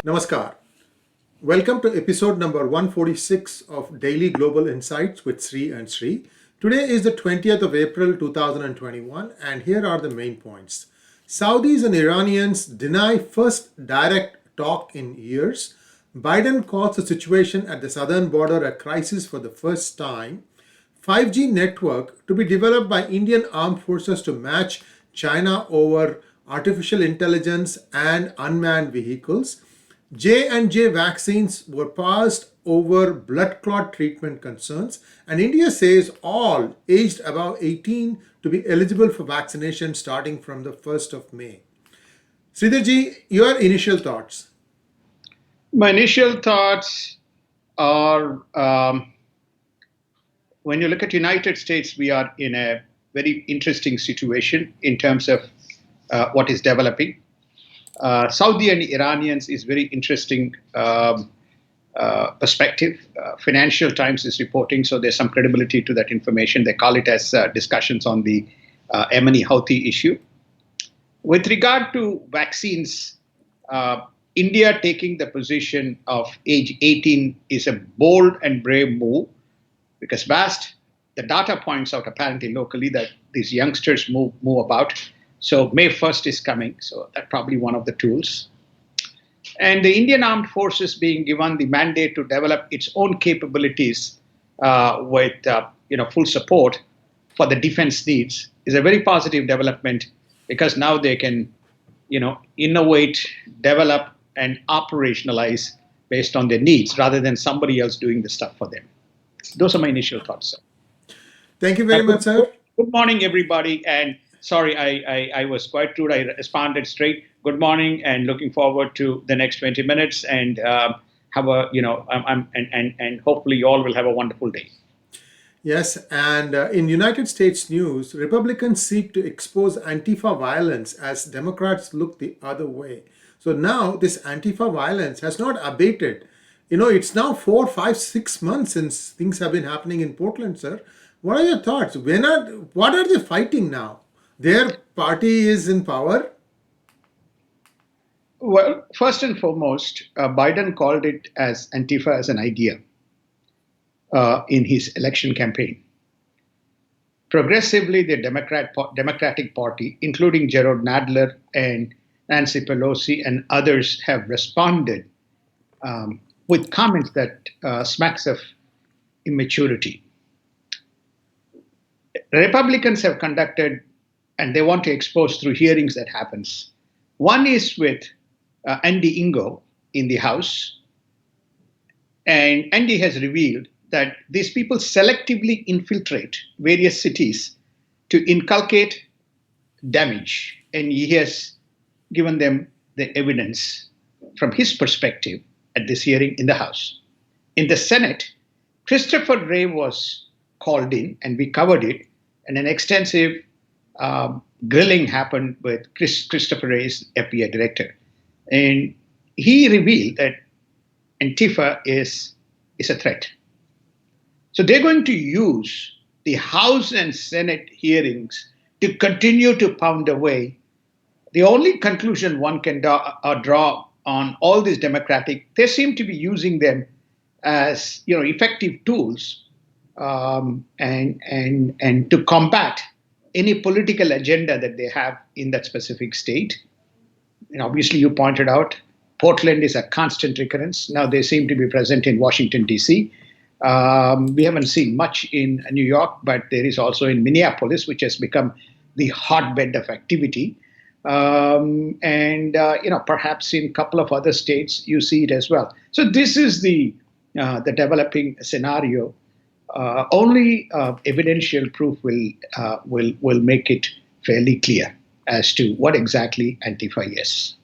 Namaskar. Welcome to episode number 146 of Daily Global Insights with Sri and Sri. Today is the 20th of April 2021 and here are the main points. Saudis and Iranians deny first direct talk in years. Biden calls the situation at the southern border a crisis for the first time. 5G network to be developed by Indian armed forces to match China over artificial intelligence and unmanned vehicles. J&J vaccines were paused over blood clot treatment concerns, and India says all aged above 18 to be eligible for vaccination starting from the 1st of May. Sridharji, your initial thoughts? My initial thoughts are when you look at United States, we are in a very interesting situation in terms of what is developing. Saudi and Iranians is very interesting perspective. Financial Times is reporting, so there's some credibility to that information. They call it as discussions on the Yemeni-Houthi issue. With regard to vaccines, India taking the position of age 18 is a bold and brave move because the data points out apparently locally that these youngsters move about. So May 1st is coming, so that's probably one of the tools. And the Indian Armed Forces being given the mandate to develop its own capabilities with full support for the defense needs is a very positive development because now they can innovate, develop, and operationalize based on their needs rather than somebody else doing the stuff for them. Those are my initial thoughts, sir. Thank you very much, sir. Good morning, everybody. And sorry, I was quite rude. I responded straight. Good morning, and looking forward to the next 20 minutes. And have a and hopefully you all will have a wonderful day. Yes, and in United States news, Republicans seek to expose Antifa violence as Democrats look the other way. So now this Antifa violence has not abated. It's now 4, 5, 6 months since things have been happening in Portland, sir. What are your thoughts? What are they fighting now? Their party is in power? Well, first and foremost, Biden called it as Antifa as an idea in his election campaign. Progressively, the Democratic Party, including Jerrold Nadler and Nancy Pelosi and others, have responded with comments that smacks of immaturity. Republicans have conducted, and they want to expose through hearings that happens. One is with Andy Ingo in the House. And Andy has revealed that these people selectively infiltrate various cities to inculcate damage. And he has given them the evidence from his perspective at this hearing in the House. In the Senate, Christopher Wray was called in, and we covered it, and an extensive grilling happened with Christopher Wray's FBI director. And he revealed that Antifa is a threat. So they're going to use the House and Senate hearings to continue to pound away. The only conclusion one can draw on all these they seem to be using them as effective tools and to combat any political agenda that they have in that specific state. And obviously, you pointed out, Portland is a constant recurrence. Now they seem to be present in Washington, D.C. We haven't seen much in New York, but there is also in Minneapolis, which has become the hotbed of activity. Perhaps in a couple of other states, you see it as well. So this is the developing scenario. Only evidential proof will make it fairly clear as to what exactly Antifa is.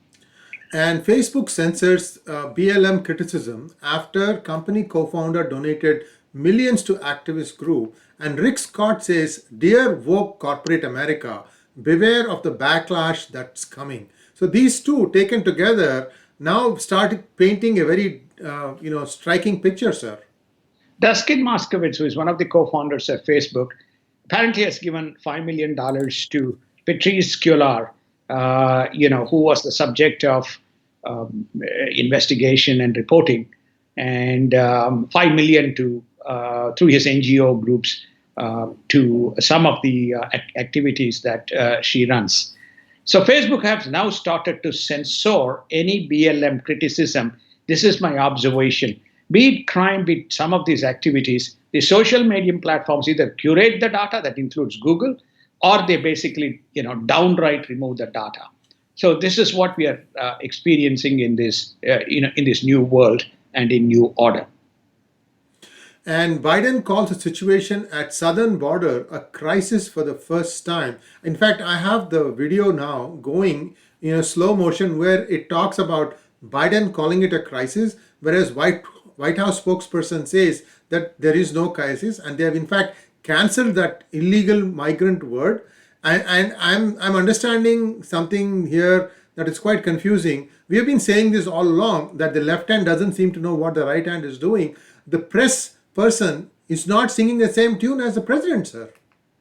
And Facebook censors BLM Criticism after company co-founder donated millions to activist group. And Rick Scott says, "Dear woke corporate America, beware of the backlash that's coming." So these two taken together now started painting a very striking picture, sir. Dustin Moskowitz, who is one of the co-founders of Facebook, apparently has given $5 million to Patrice Cuellar, who was the subject of investigation and reporting, and 5 million to through his NGO groups to some of the activities that she runs. So Facebook has now started to censor any BLM criticism. This is my observation. Be it crime, be it some of these activities, the social media platforms either curate the data, that includes Google, or they basically, downright remove the data. So this is what we are experiencing in this, in this new world and in new order. And Biden calls the situation at southern border a crisis for the first time. In fact, I have the video now going in a slow motion where it talks about Biden calling it a crisis, whereas White House spokesperson says that there is no crisis, and they have in fact cancelled that illegal migrant word. And I'm understanding something here that is quite confusing. We have been saying this all along, that the left hand doesn't seem to know what the right hand is doing. The press person is not singing the same tune as the president, sir.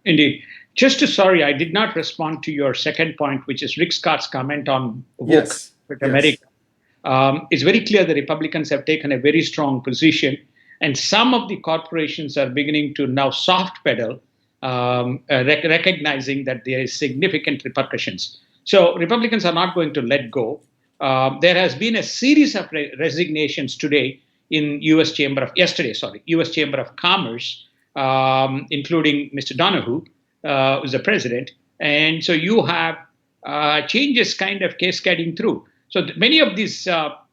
Indeed. Sorry, I did not respond to your second point, which is Rick Scott's comment on woke with America. It's very clear the Republicans have taken a very strong position, and some of the corporations are beginning to now soft pedal, recognizing that there is significant repercussions. So Republicans are not going to let go. There has been a series of resignations today in U.S. Chamber of Commerce, including Mr. Donahue, who's the president. And so you have changes kind of cascading through. So many of these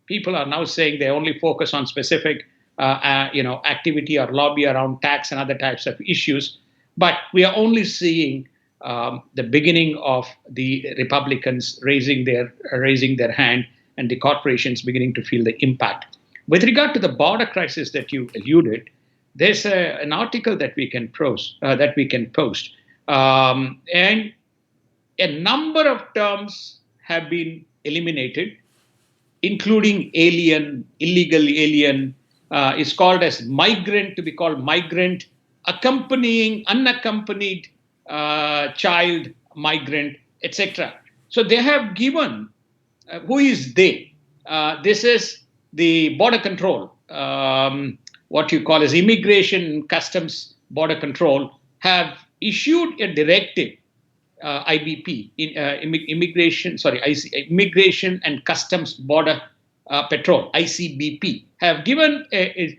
people are now saying they only focus on specific, activity or lobby around tax and other types of issues. But we are only seeing the beginning of the Republicans raising their hand, and the corporations beginning to feel the impact. With regard to the border crisis that you alluded, there's an article that we can post, and a number of terms have been eliminated, including alien, illegal alien, is called as migrant, to be called migrant, accompanying, unaccompanied child migrant, etc. So they have given, who is they? This is the border control, what you call as Immigration Customs Border Control, have issued a directive, IBP, Immigration and Customs Border Patrol, ICBP, have given,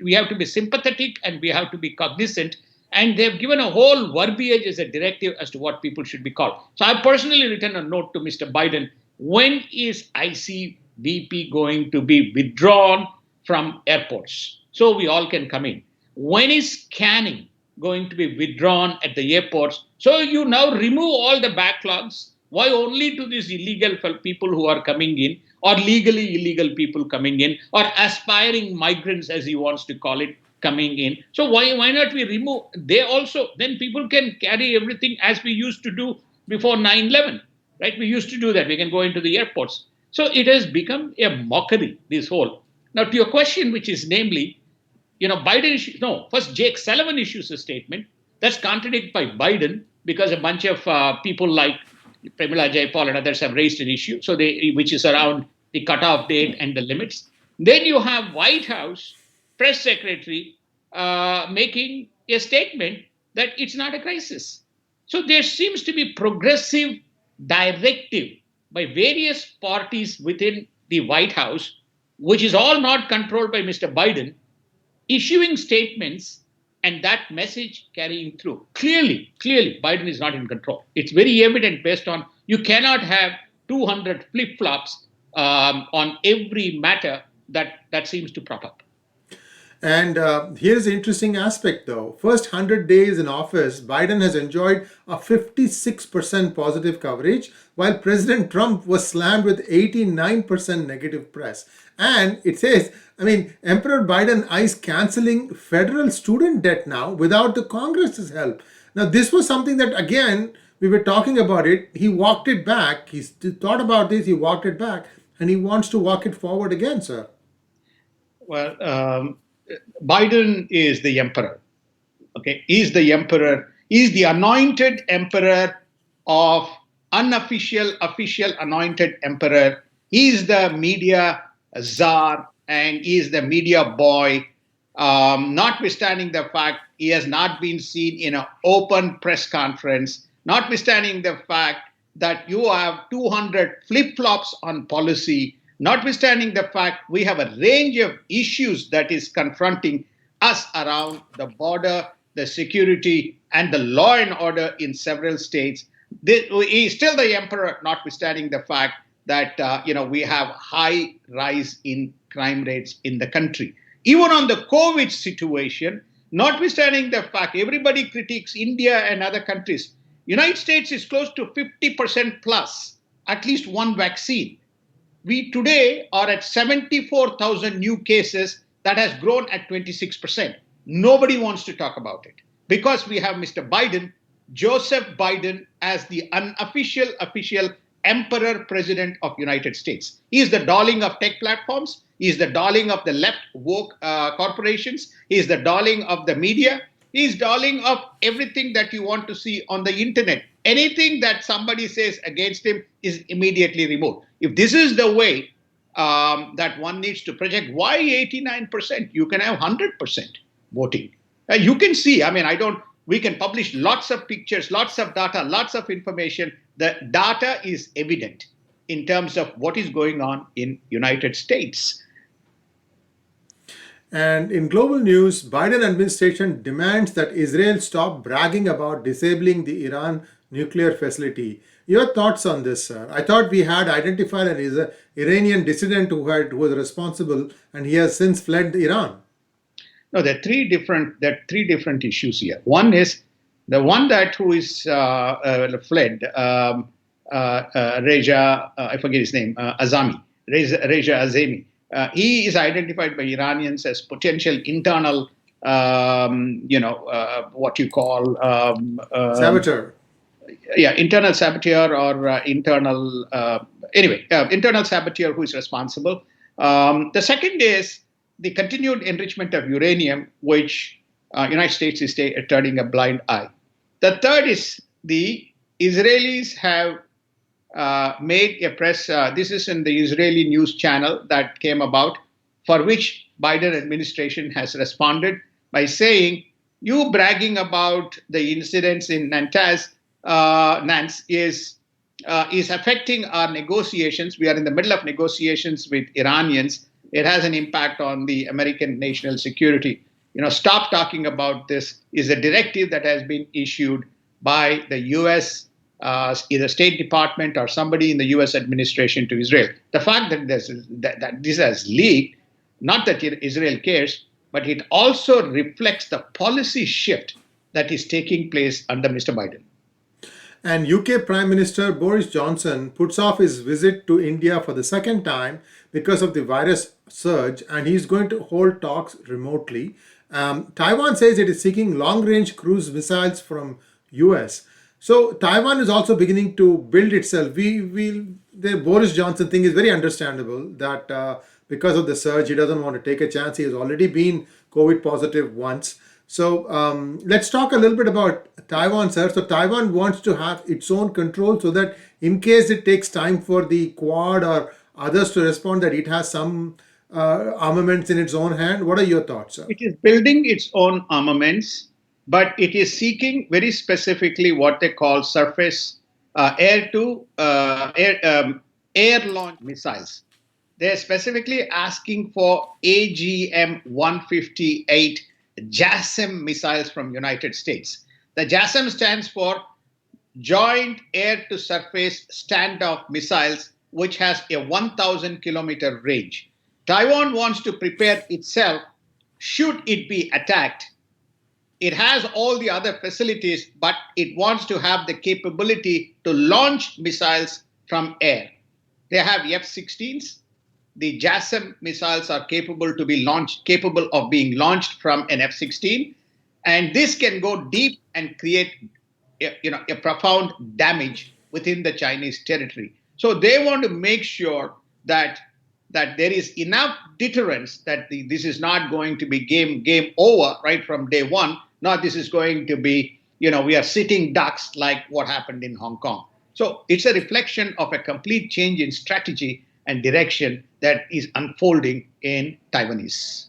we have to be sympathetic and we have to be cognizant, and they've given a whole verbiage as a directive as to what people should be called. So I've personally written a note to Mr. Biden, when is ICBP going to be withdrawn from airports so we all can come in? When is scanning going to be withdrawn at the airports? So you now remove all the backlogs. Why only to these illegal people who are coming in, or legally illegal people coming in, or aspiring migrants, as he wants to call it, coming in? So why not we remove? They also, then people can carry everything as we used to do before 9/11, right? We used to do that. We can go into the airports. So it has become a mockery, this whole. Now, to your question, which is namely, first Jake Sullivan issues a statement that's contradicted by Biden, because a bunch of people like Pramila Jayapal and others have raised an issue, which is around the cutoff date and the limits. Then you have White House press secretary making a statement that it's not a crisis. So there seems to be progressive directive by various parties within the White House, which is all not controlled by Mr. Biden, issuing statements and that message carrying through. Clearly, Biden is not in control. It's very evident based on, you cannot have 200 flip-flops on every matter that seems to prop up. And here's the interesting aspect, though. First 100 days in office, Biden has enjoyed a 56% positive coverage, while President Trump was slammed with 89% negative press. And it says, Emperor Biden eyes canceling federal student debt now without the Congress's help. Now, this was something that, again, we were talking about it. He walked it back. He thought about this. He walked it back. And he wants to walk it forward again, sir. Well, Biden is the emperor. Okay, he's the emperor. He's the anointed emperor of unofficial, official anointed emperor. He's the media czar and he's the media boy, notwithstanding the fact he has not been seen in an open press conference, notwithstanding the fact that you have 200 flip-flops on policy, notwithstanding the fact we have a range of issues that is confronting us around the border, the security, and the law and order in several states. He is still the emperor, notwithstanding the fact that we have high rise in crime rates in the country. Even on the COVID situation, notwithstanding the fact everybody critiques India and other countries, United States is close to 50% plus, at least one vaccine. We today are at 74,000 new cases. That has grown at 26%. Nobody wants to talk about it because we have Mr. Biden, Joseph Biden, as the unofficial official emperor president of United States. He is the darling of tech platforms. He is the darling of the left woke corporations. He is the darling of the media. He is darling of everything that you want to see on the internet. Anything that somebody says against him is immediately removed. If this is the way that one needs to project, why 89%? You can have 100% voting. You can see, we can publish lots of pictures, lots of data, lots of information. The data is evident in terms of what is going on in United States. And in global news, Biden administration demands that Israel stop bragging about disabling the Iran nuclear facility. Your thoughts on this, sir? I thought we had identified an Iranian dissident who was responsible, and he has since fled Iran. No, there are three different issues here. One is the one who is fled, Reza, I forget his name, Reza Azami. He is identified by Iranians as potential internal, what you call saboteur. Yeah, internal saboteur or internal saboteur who is responsible. The second is the continued enrichment of uranium, which United States is turning a blind eye. The third is the Israelis have made a press, this is in the Israeli news channel that came about, for which Biden administration has responded by saying, you bragging about the incidents in Nance is affecting our negotiations. We are in the middle of negotiations with Iranians. It has an impact on the American national security. Stop talking about this is a directive that has been issued by the U.S., either State Department or somebody in the U.S. administration to Israel. The fact that this has leaked, not that Israel cares, but it also reflects the policy shift that is taking place under Mr. Biden. And UK Prime Minister Boris Johnson puts off his visit to India for the second time because of the virus surge, and he's going to hold talks remotely. Taiwan says it is seeking long-range cruise missiles from US. So Taiwan is also beginning to build itself. The Boris Johnson thing is very understandable that because of the surge, he doesn't want to take a chance. He has already been COVID positive once. So let's talk a little bit about Taiwan, sir. So Taiwan wants to have its own control so that in case it takes time for the Quad or others to respond, that it has some armaments in its own hand. What are your thoughts, sir? It is building its own armaments, but it is seeking very specifically what they call surface air launch missiles. They're specifically asking for AGM-158 JASSM missiles from United States. The JASSM stands for Joint Air-to-Surface Standoff Missiles, which has a 1,000-kilometer range. Taiwan wants to prepare itself should it be attacked. It has all the other facilities, but it wants to have the capability to launch missiles from air. They have F-16s. The JASSM missiles are capable of being launched from an F-16, and this can go deep and create, a profound damage within the Chinese territory. So they want to make sure that there is enough deterrence that this is not going to be game over right from day one. Not this is going to be, we are sitting ducks like what happened in Hong Kong. So it's a reflection of a complete change in strategy and direction that is unfolding in Taiwanese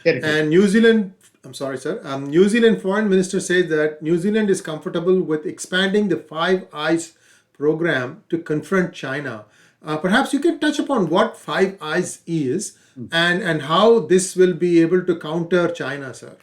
territory. And New Zealand, I'm sorry, sir. New Zealand Foreign Minister says that New Zealand is comfortable with expanding the Five Eyes program to confront China. Perhaps you can touch upon what Five Eyes is and how this will be able to counter China, sir.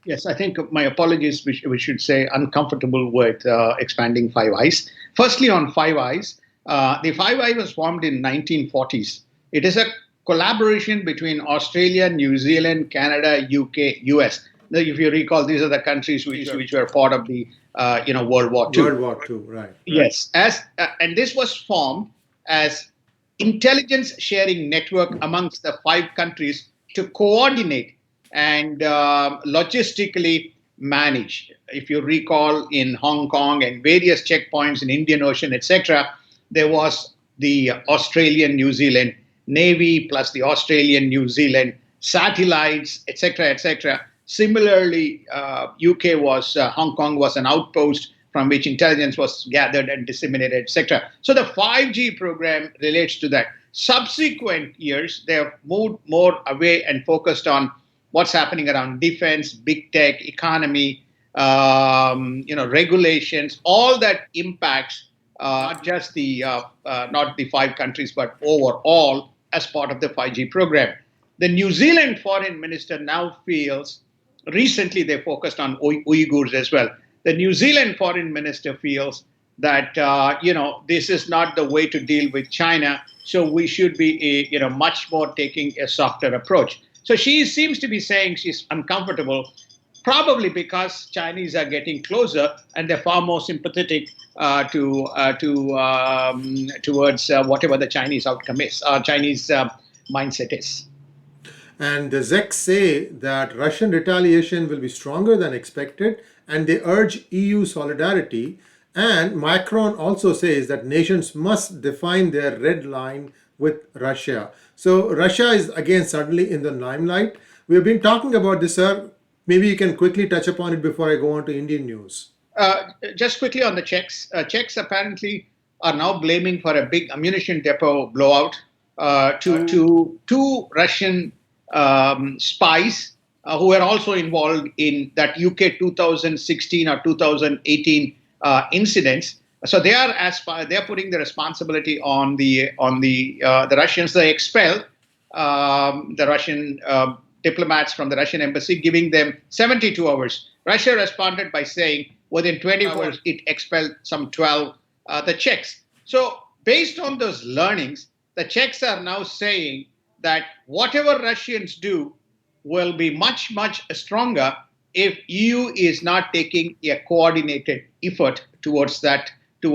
Yes, I think my apologies, we should say uncomfortable with expanding Five Eyes. Firstly, on Five Eyes, the Five Eyes was formed in 1940s. It is a collaboration between Australia, New Zealand, Canada, UK, US. Now, if you recall, these are the countries which were part of the World War II. World War II, right. Yes, and this was formed as intelligence sharing network amongst the five countries to coordinate and logistically manage. If you recall, in Hong Kong and various checkpoints in Indian Ocean, etc., there was the Australian, New Zealand Navy plus the Australian, New Zealand satellites, etc., etc. Similarly, UK was Hong Kong was an outpost from which intelligence was gathered and disseminated, etc. So the 5G program relates to that. Subsequent years, they have moved more away and focused on what's happening around defense, big tech, economy, regulations, all that impacts not just not the five countries, but overall as part of the 5G program. The New Zealand foreign minister now feels, recently they focused on Uyghurs as well. The New Zealand foreign minister feels that this is not the way to deal with China, so we should be much more taking a softer approach. So she seems to be saying she's uncomfortable, probably because Chinese are getting closer and they're far more sympathetic towards whatever the Chinese outcome is, Chinese mindset is. And the Czechs say that Russian retaliation will be stronger than expected, and they urge EU solidarity. And Macron also says that nations must define their red line with Russia. So Russia is again suddenly in the limelight. We've been talking about this, sir. Maybe you can quickly touch upon it before I go on to Indian news. Just quickly on the Czechs. Czechs apparently are now blaming for a big ammunition depot blowout to two Russian spies who were also involved in that UK 2016 or 2018 incidents. So they are putting the responsibility on the Russians. They expelled the Russian diplomats from the Russian embassy, giving them 72 hours. Russia responded by saying within 24 hours it expelled some 12 the Czechs. So based on those learnings, the Czechs are now saying that whatever Russians do will be much, much stronger if EU is not taking a coordinated effort towards that, to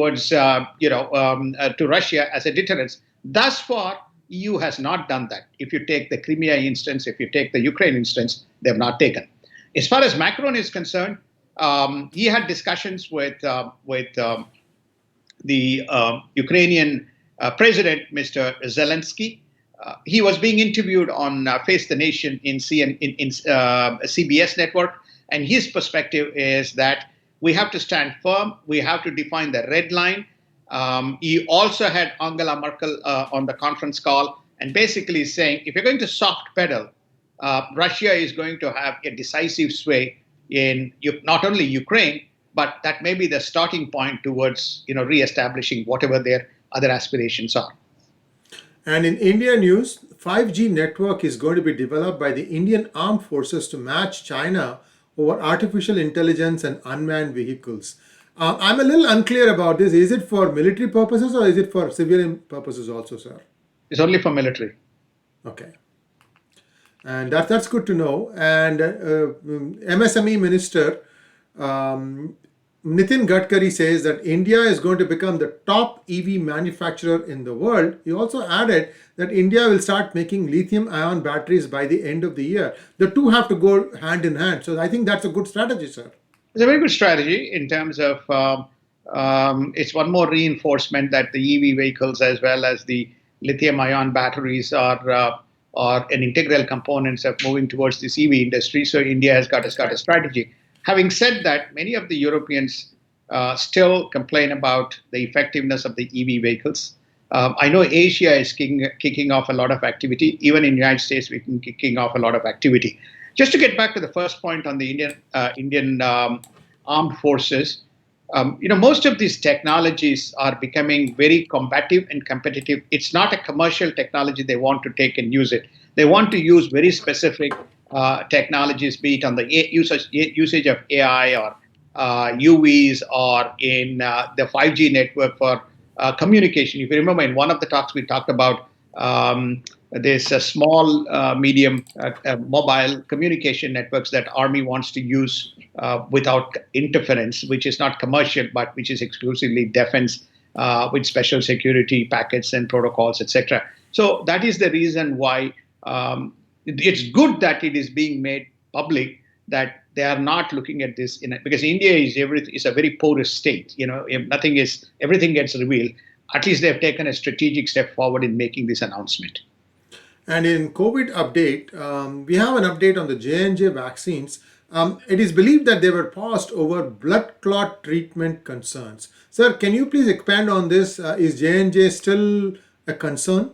Russia as a deterrence. Thus far, EU has not done that. If you take the Crimea instance, if you take the Ukraine instance, they have not taken. As far as Macron is concerned, he had discussions with the Ukrainian president, Mr. Zelensky. He was being interviewed on Face the Nation in CBS network, and his perspective is that we have to stand firm. We have to define the red line. He also had Angela Merkel on the conference call and basically saying, if you're going to soft pedal, Russia is going to have a decisive sway in not only Ukraine, but that may be the starting point towards reestablishing whatever their other aspirations are. And in India news, 5G network is going to be developed by the Indian Armed Forces to match China over artificial intelligence and unmanned vehicles. I'm a little unclear about this. Is it for military purposes or is it for civilian purposes also, sir? It's only for military. Okay. And that's good to know. And MSME Minister Nitin Gadkari says that India is going to become the top EV manufacturer in the world. He also added that India will start making lithium-ion batteries by the end of the year. The two have to go hand in hand. So I think that's a good strategy, sir. It's a very good strategy in terms of it's one more reinforcement that the EV vehicles as well as the lithium-ion batteries are an integral components of moving towards this EV industry. So India has got a strategy. Having said that, many of the Europeans still complain about the effectiveness of the EV vehicles. I know Asia is kicking off a lot of activity. Even in the United States, we've been kicking off a lot of activity. Just to get back to the first point on the Indian armed forces, most of these technologies are becoming very combative and competitive. It's not a commercial technology they want to take and use it. They want to use very specific technologies, be it on the usage of AI or UVs or in the 5G network for communication. If you remember, in one of the talks we talked about there's a small, medium, mobile communication networks that Army wants to use without interference, which is not commercial, but which is exclusively defense with special security packets and protocols, etc. So that is the reason why it's good that it is being made public, that they are not looking at this because India is a very porous state. If everything gets revealed. At least they've taken a strategic step forward in making this announcement. And in COVID update, we have an update on the J&J vaccines. It is believed that they were paused over blood clot treatment concerns. Sir, can you please expand on this? Is J&J still a concern?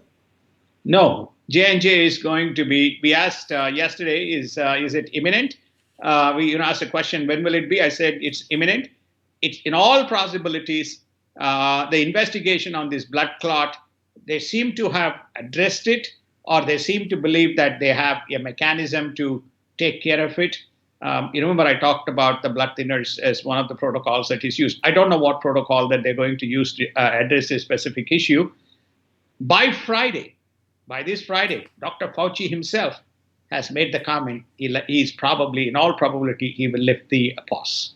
No, J&J is going to be. We asked yesterday, is it imminent? We asked a question, when will it be? I said it's imminent. It's in all possibilities. The investigation on this blood clot, they seem to have addressed it, or they seem to believe that they have a mechanism to take care of it. You remember I talked about the blood thinners as one of the protocols that is used. I don't know what protocol that they're going to use to address this specific issue. By this Friday, Dr. Fauci himself has made the comment he's probably, in all probability, he will lift the pause.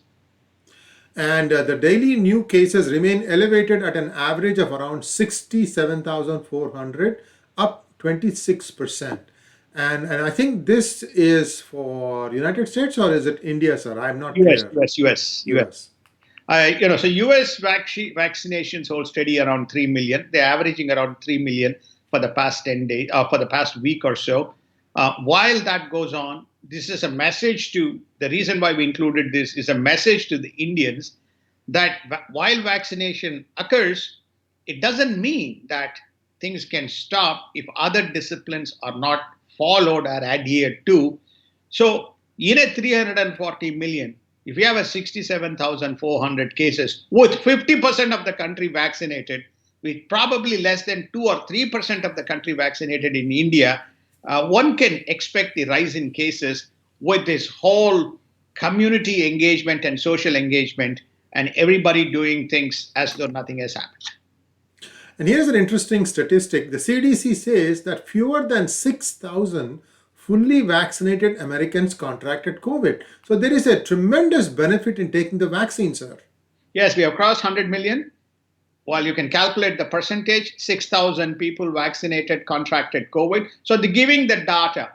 And the daily new cases remain elevated at an average of around 67,400, up 26%. And I think this is for United States, or is it India, sir? I'm not clear. US. So US vaccinations hold steady around 3 million. They're averaging around 3 million for the past 10 days, for the past week or so. While that goes on, this is a message the reason why we included this is a message to the Indians that while vaccination occurs, it doesn't mean that things can stop if other disciplines are not followed or adhered to. So in a 340 million, if we have a 67,400 cases with 50% of the country vaccinated, with probably less than 2 or 3% of the country vaccinated in India, one can expect the rise in cases with this whole community engagement and social engagement and everybody doing things as though nothing has happened. And here's an interesting statistic. The CDC says that fewer than 6,000 fully vaccinated Americans contracted COVID. So there is a tremendous benefit in taking the vaccine, sir. Yes, we have crossed 100 million. While you can calculate the percentage, 6,000 people vaccinated contracted COVID. So giving the data.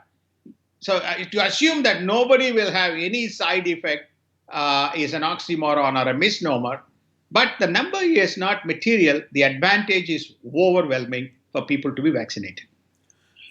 So to assume that nobody will have any side effect is an oxymoron or a misnomer. But the number is not material. The advantage is overwhelming for people to be vaccinated.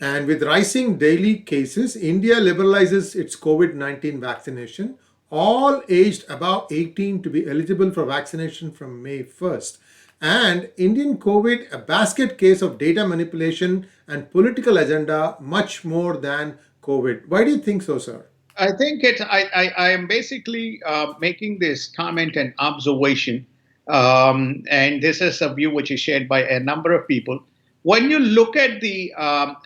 And with rising daily cases, India liberalizes its COVID-19 vaccination, all aged above 18 to be eligible for vaccination from May 1st. And Indian COVID, a basket case of data manipulation and political agenda, much more than COVID. Why do you think so, sir? I think I am basically making this comment and observation, and this is a view which is shared by a number of people. When you look at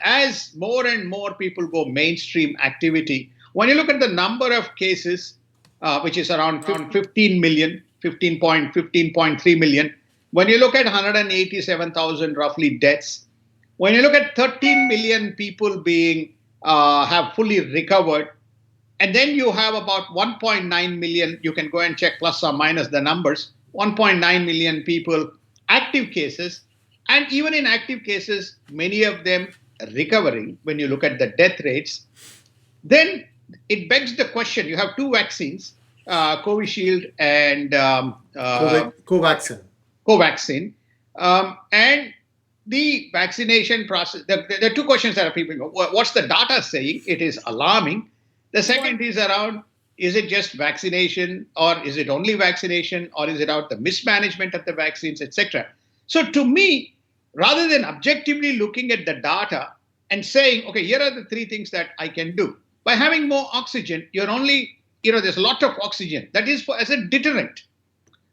as more and more people go mainstream activity, when you look at the number of cases, which is around 15 million, 15.3 million, when you look at 187,000 roughly deaths, when you look at 13 million people have fully recovered, and then you have about 1.9 million, you can go and check plus or minus the numbers, 1.9 million people active cases, and even in active cases, many of them recovering when you look at the death rates, then it begs the question, you have two vaccines, Covishield and Covaxin. And the vaccination process, there are two questions that are people go, what's the data saying? It is alarming. The second is around, is it just vaccination, or is it only vaccination, or is it out the mismanagement of the vaccines, etc.? So to me, rather than objectively looking at the data and saying, okay, here are the three things that I can do. By having more oxygen, you're only, there's a lot of oxygen. That is as a deterrent.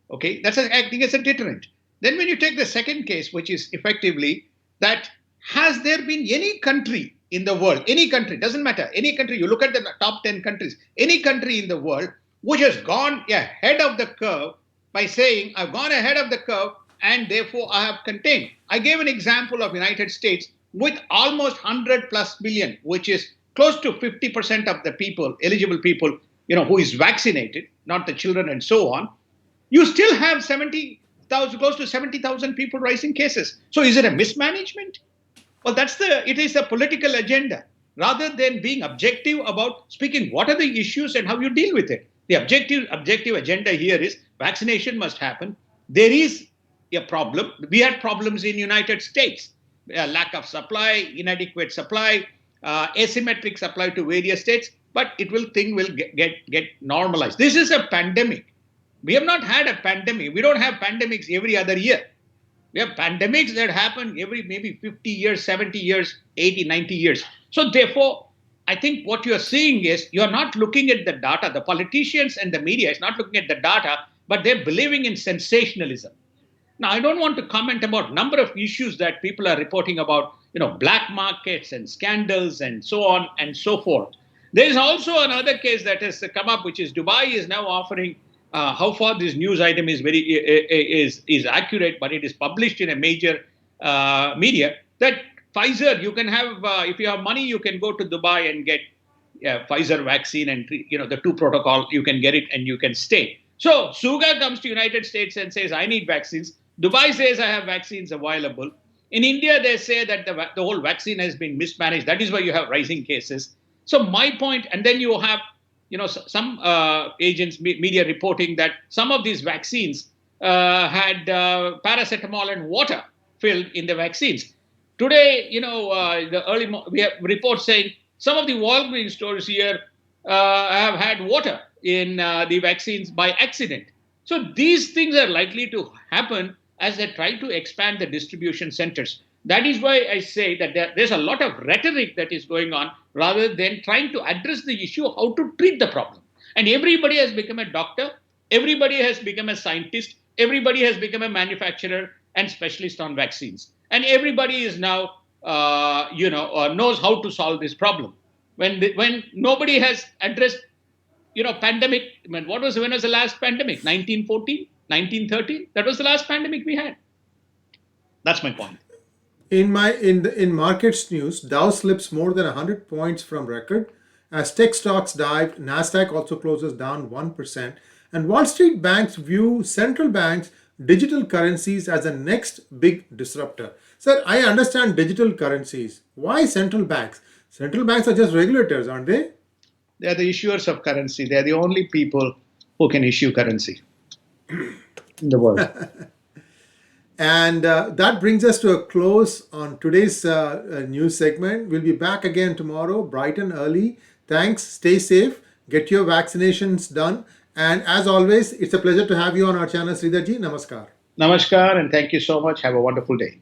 Okay, that's acting as a deterrent. Then when you take the second case, which is effectively that has there been any country in the world, any country, doesn't matter, any country, you look at the top 10 countries, any country in the world which has gone ahead of the curve by saying, I've gone ahead of the curve and therefore I have contained. I gave an example of United States with almost 100 plus million, which is close to 50% of the people, eligible people, who is vaccinated, not the children and so on. You still have 70,000, close to 70,000 people rising cases. So is it a mismanagement? Well, it is a political agenda rather than being objective about speaking what are the issues and how you deal with it. The objective agenda here is vaccination must happen. There is a problem. We had problems in United States, lack of supply, inadequate supply, asymmetric supply to various states, but thing will get normalized. This is a pandemic. We have not had a pandemic. We don't have pandemics every other year. We have pandemics that happen every maybe 50 years, 70 years, 80, 90 years. So therefore, I think what you're seeing is you're not looking at the data. The politicians and the media is not looking at the data, but they're believing in sensationalism. Now, I don't want to comment about number of issues that people are reporting about, black markets and scandals and so on and so forth. There is also another case that has come up, which is Dubai is now offering how far this news item is is accurate, but it is published in a major media that Pfizer, you can have, if you have money, you can go to Dubai and get Pfizer vaccine and, the two protocol, you can get it and you can stay. So Suga comes to United States and says, I need vaccines. Dubai says, I have vaccines available. In India, they say that the whole vaccine has been mismanaged. That is why you have rising cases. So my point, and then you have, some agents, media reporting that some of these vaccines had paracetamol and water filled in the vaccines. Today, we have reports saying some of the Walgreens stores here have had water in the vaccines by accident. So these things are likely to happen as they try to expand the distribution centers. That is why I say that there's a lot of rhetoric that is going on rather than trying to address the issue of how to treat the problem. And everybody has become a doctor, everybody has become a scientist, everybody has become a manufacturer and specialist on vaccines. And everybody is now, knows how to solve this problem. When nobody has addressed, pandemic, when was the last pandemic? 1914, 1913? That was the last pandemic we had. That's my point. In markets news, Dow slips more than 100 points from record as tech stocks dive. Nasdaq also closes down 1%, and Wall Street banks view central banks' digital currencies as a next big disruptor. Sir, I understand digital currencies. Why central banks? Central banks are just regulators, aren't they? They are the issuers of currency. They are the only people who can issue currency in the world. And that brings us to a close on today's news segment. We'll be back again tomorrow, bright and early. Thanks. Stay safe. Get your vaccinations done. And as always, it's a pleasure to have you on our channel, Sridharji. Namaskar. Namaskar, and thank you so much. Have a wonderful day.